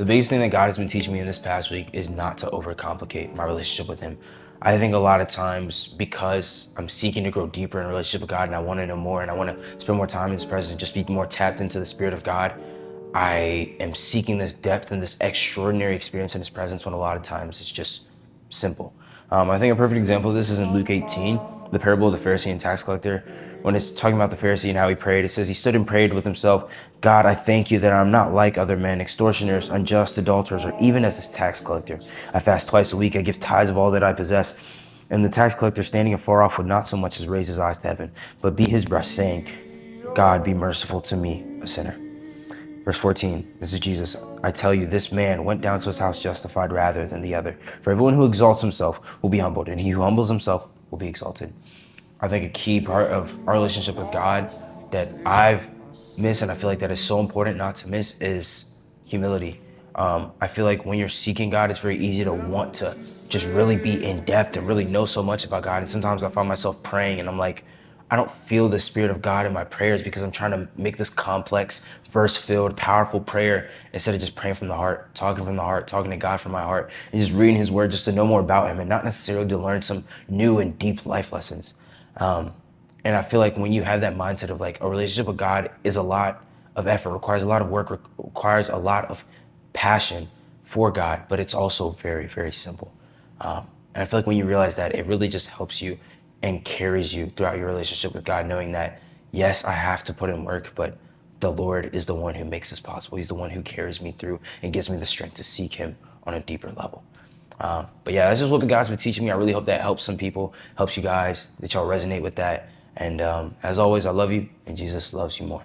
The biggest thing that God has been teaching me in this past week is not to overcomplicate my relationship with Him. I think a lot of times, because I'm seeking to grow deeper in a relationship with God and I want to know more and I want to spend more time in His presence, just be more tapped into the Spirit of God, I am seeking this depth and this extraordinary experience in His presence when a lot of times it's just simple. I think a perfect example of this is in Luke 18, the parable of the Pharisee and tax collector. When it's talking about the Pharisee and how he prayed, it says he stood and prayed with himself, God, I thank you that I'm not like other men, extortioners, unjust, adulterers, or even as this tax collector. I fast twice a week. I give tithes of all that I possess. And the tax collector, standing afar off, would not so much as raise his eyes to heaven, but beat his breast, saying, God, be merciful to me, a sinner. Verse 14, this is Jesus. I tell you, this man went down to his house justified rather than the other. For everyone who exalts himself will be humbled, and he who humbles himself will be exalted. I think a key part of our relationship with God that I've missed, and I feel like that is so important not to miss, is humility. I feel like when you're seeking God, it's very easy to want to just really be in depth and really know so much about God. And sometimes I find myself praying and I'm like, I don't feel the Spirit of God in my prayers because I'm trying to make this complex, verse-filled, powerful prayer instead of just praying from the heart, talking to God from my heart, and just reading His Word just to know more about Him and not necessarily to learn some new and deep life lessons. And I feel like when you have that mindset of like a relationship with God is a lot of effort, requires a lot of work, requires a lot of passion for God, but it's also very, very simple. And I feel like when you realize that, it really just helps you and carries you throughout your relationship with God, knowing that, yes, I have to put in work, but the Lord is the one who makes this possible. He's the one who carries me through and gives me the strength to seek Him on a deeper level. But yeah, that's just what the God's been teaching me. I really hope that helps some people, helps you guys, that y'all resonate with that. And as always, I love you and Jesus loves you more.